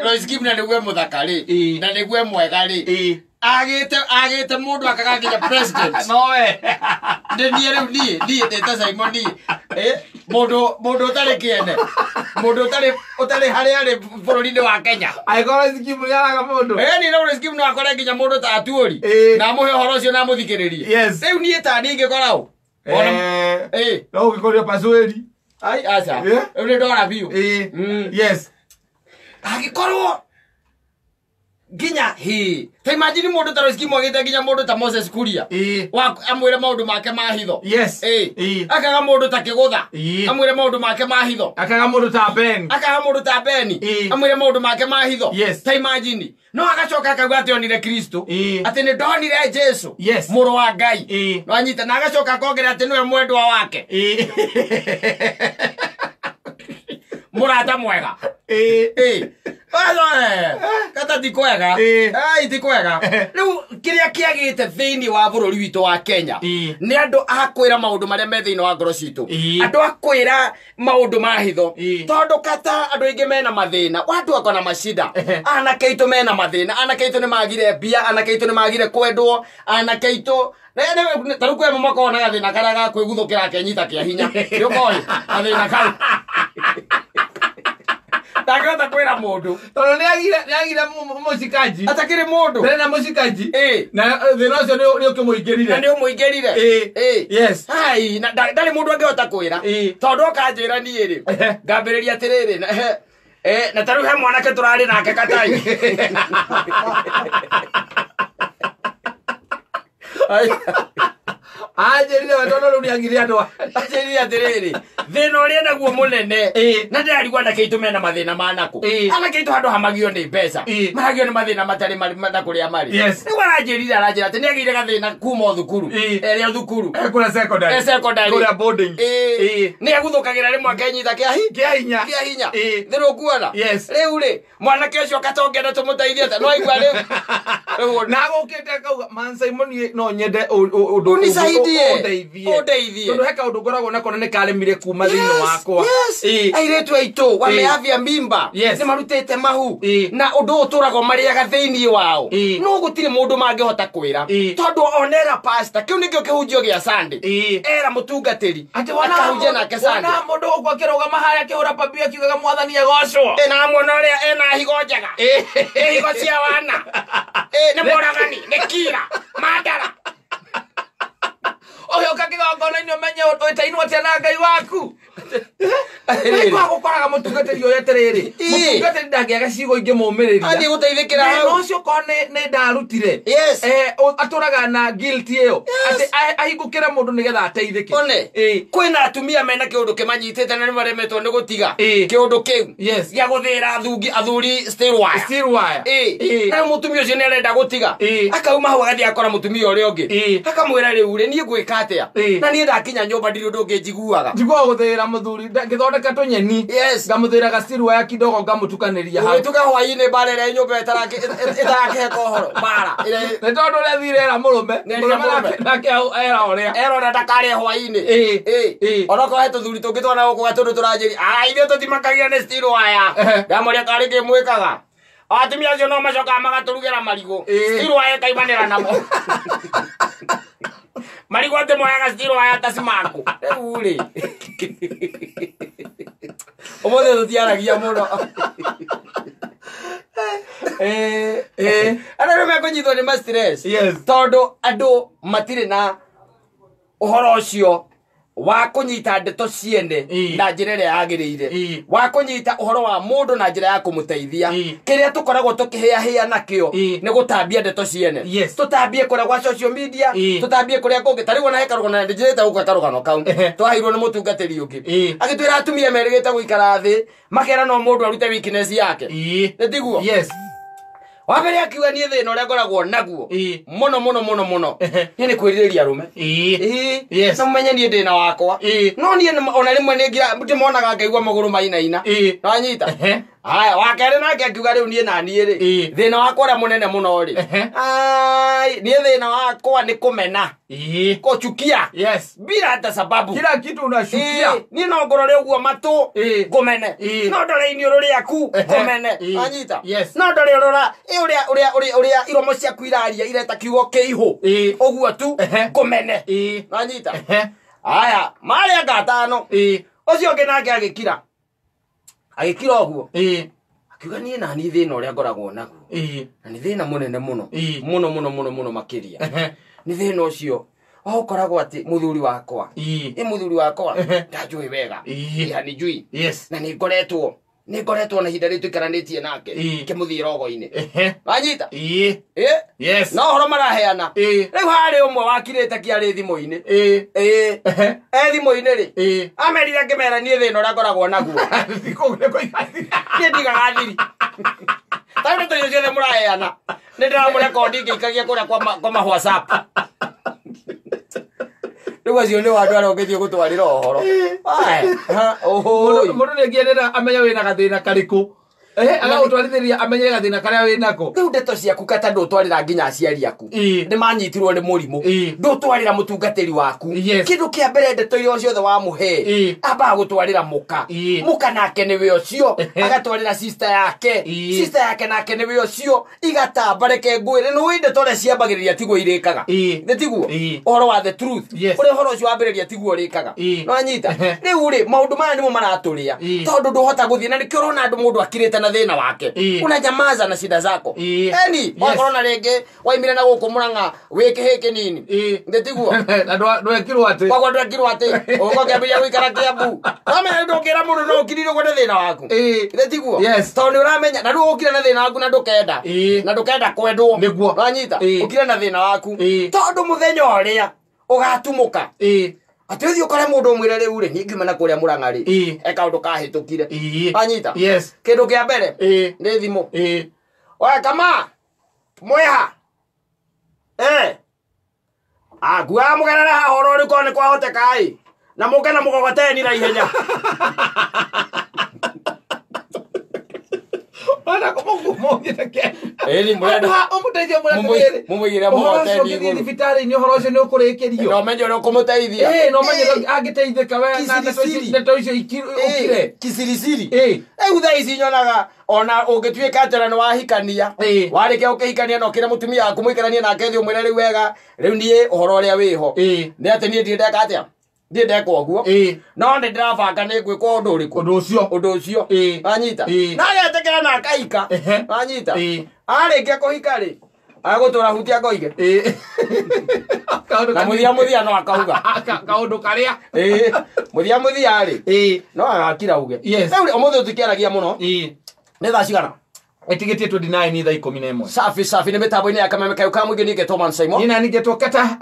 Loise Kim na niguo muthakari na niguo mwega ri agite mundu akaganginya president no we ndenie riu nie ndeta Simon mundu utari kiene mundu utari hari ari bururi-ini wa Kenya aigora Loise Kim yaraga mundu ni Loise Kim no akore nginya mundu ta Atwoli na muhe horo ucio na muthikiririe riu nie ta ni ngikora no ngikoria pasweri ai acha riu ni ndora biu yes agikorwo nginya ta imagine mundu ta Loise Kim agite nginya mundu ta Moses Kuria amwire maundu make ma hitho akaga mundu ta Kigutha amwire maundu make ma hitho akaga mundu ta Ben amwire maundu make ma hitho ta imagine no agacoka akauga ati onire Kristo ati ni ndonire Jesu muru wa Ngai no anyita na agacoka akongera ati niwe mwendwa wake murata mwega Katta ti kwega ti kwega riu kiria kiagite thiini wa bururi witu wa Kenya ni andu akwira maundu maria me thiini wa ngoro citu andu akwira maundu ma hitho tondu Katta andu ingi mena mathina watu akona mashida anakeitu mena mathina anakeitu ni magire bia anakeitu ni magire kwendwo anakeitu taru kwe mumako na gathina karia ga kwiguthukira kenyita kia hinya yukoi athina kau Takata kwera mundu. Tono ni agira musikaji. Atakire mundu. Na musikaji. Na thina ucio ni ukimwingerire. Na ni umwingerire. Yes. Hai, na ndari mundu angihota kwira. Tondu akanjira ni ri. Ngambiriria atiriri. Na taru he mwanake turari nake Kattai. Ajerire watono runi angiria ndo. Ajerire atiriri. Thina uria naguo munene. Na ndarigwa na keitu mena mathina manako. Ana keitu handu hamagio ni mbeca. Mahagio ni mathina matari matakuria mari. Ni waranjirire aranjira ati ni agire gathina kuma thukuru. Eria thukuru. Ekura secondary. Secondary. Kura boarding. Ni aguthukagira rimwe kenyita kia hinya. Kia hinya. Thiru kuona. Riu ri mwanake ucio katongera tumuteithia ta no aigua riu. Na gukite kauga Mansaimo no nyende Udeithie. Tondu heka undu ngoragwo nako ni karemire kuma thiini wakwa. Airetu aitu wameavia mimba ni marutite mahu na undu uturago mariaga thiini wao no gutire mundu mangihota kwira tondu onera pastor kiu nikio kihunjio gia Sunday era mutungatiri akahunjia nake Sunday na mundu ukwa kirugama haria kihura pabia kiugaga mwathani agocwo na mwana uria ena higo njega higo cia wana ni moragani ni kira mandara oyo kakigongona ni umenye utainwa tia na Ngai waku Kwa gukoraga mutungatiri oyo atiriri mutungatiri ndangiaga cigo ingi mumiriria andi guteithikira hau no cio ko ne ndarutire aturaga na guilt iyo ati ahingukire mundu nigetha ateithike one kwina atumia mena kiundu kimanyitite na ni maremetwo ni gutiga kiundu kiu gia guthira athuri still wire na mutumia ucio ni arenda gutiga akauma hau agathia akora mutumia uria ungi akamwira riu ri nie gwika atia na nie ndakinya nyumba ndiri undu ungi njiguaga njigua guthira muthuri ngithondeka tunyeni ngamuthira ga still wire kidogo ngamutukaniria hau tuka hwaini barere nyumba itarake kohoro bara ne tondu ria thirera murume nake era oria ndakare hwaini onako he tuthuri tungi twana guku gatundu turanjiri ithuĩ tũtimakagia nĩ still wire ndamoria karĩ kĩmwĩkaga atumia acio no macokaga magaturugĩra marigũ still wire kaimanĩra namo marigũ atĩ moyaga still wire ta cimaku rĩu rĩ ũmũthĩ tũtiaragia mũno ana rĩu mekũnyitwo nĩ ma-stress tondũ andũ matirĩ na ũhoro ũcio wa kunyita ndeto ciene na njira ĩrĩa yagĩrĩire wa kunyita ũhoro wa mũndũ na njira ya kũmũteithia kĩrĩa tũkoragwo tũkĩhĩa nakĩo nĩ gũtambia ndeto ciene tũtambie kũrĩa gwa social media tũtambie kũrĩa kũngĩ tarĩu ona he karũgano na ndĩnjĩrĩte gũka karũgano kau twaheirwo nĩ mũtungatĩri ũngĩ agĩtwĩra atumia merĩgĩte gũikara thĩ makera no mũndũ arute weakness yake nĩtiguo wambere akiuga niĩ thĩna ũrĩa ngoragwo naguo mũno niĩ nĩ kwĩrirĩria arũme na mũmenye niĩ ndĩna wakwa no niĩ ona rĩmwe ndĩmonaga ngaigua magũrũ mainaina nanyita Aya wakere nake akiuga riu nie na nie ri thina wakwa ria munene muno ri ai nie thina wakwa ni kumena kuchukia bila hata sababu kila kitu unashukia ni no ngorore uguo matu kumene no ndore ini uri yaku kumene anyita no ndore urora uria iromo cia kwiraria ireta kiugo kiihu uguo tu kumene anyita aya mari agatano ucio nginake agikira uguo akiuga nie na ni thina uria ngoragwo naguo na ni thina munene muno makiria ni thina ucio okoragwo ati muthuri wakwa muthuri wakwa ndajui wega yani jui na ni ngoretwo na hinda ritu ikaranitie nake kimuthira ogo-ini anyita no horo maraheana riu hari umwe wakirite kiari thimo-ini thimo-ini ri amerire ngimera nie thina uria ngoragwo naguo nie ndigaga thiri tauri tuyo ciothe muraheana ni ndiramurekondi ngikagia kuria kwa WhatsApp Ruga cio ni wandu arongethio gutwarira ohoro mundu ni ngienera amenya wina gathina kariku aga utwarithiria amenye gathina karia winako riu ndeto ciaku kata ndutwarira nginya aciari aku ni manyitirwo ni murimu ndutwarira mutungatiri waku kindu kia mbere ndeto irio ciothe wa muhe aba gutwarira muka nake niwe ucio agatwarira sister yake nake niwe ucio igatambareke ngwire no inde tore ciambagiriria tiguo irikaga tiguo ohoro wa the truth uri ohoro ucio wambiriria tiguo rikaga no anyita riu ri maundu maya nimo maraturia tondu nduhota guthie na nikio rona andu mundu akirite na thina wake unanyamaza na shida zako wakorona rege waimire na guku Murang'a wiki hiki nini ndetiguo na ndwekirwo ati wagwa ndwekirwo ati uko kiambia gwikara Kiambu amenya ndukira mundu no ukirire gwa thina waku ndetiguo tondu uramenya na ndukira na thina waku na ndukenda kwendwo wanyita ukira na thina waku tondu muthenya uria ugatumuka ati uthio kore mundu mwire riu ri ningimana kuria Murang'a ri eka undu kahitukire anyita kindu kia mbere ni thimu oya kama mweha agua mugerera hahoro ri ko ni kwahoteka na mugena mugogoteni na ihenya Ana como mugire ke ni murenda umuteithia murenda mumugira mugoteni iguru thibitari ni horo cio ni ukurikirio no menyo no kumuteithia no menyo agiteithika we na ndeto icio ukire kisirisiri utha ici nyonaga ona ungituika atera no wahikania warike ukihikania no kire mutumia aku muikarania nake thio mwire riu wega riu nie uhoro uria wiho ni ati nie ndeka atia ndeka oguo no ndi ndirabanga ni gwikwa undu uriku undu ucio anyita na agetekera na akaika anyita arikia kuhika ri agutura hutia ngoige na muthia no akauga kaundu karia muthia ri no agakira uge riu omuthe tukiaragia muno ni thaa cigana etigetie 29 thaa 11 safi ni mitambo-ini ya kameme kayo kamwe ngetwo Mansaimo nina ngetwo Katta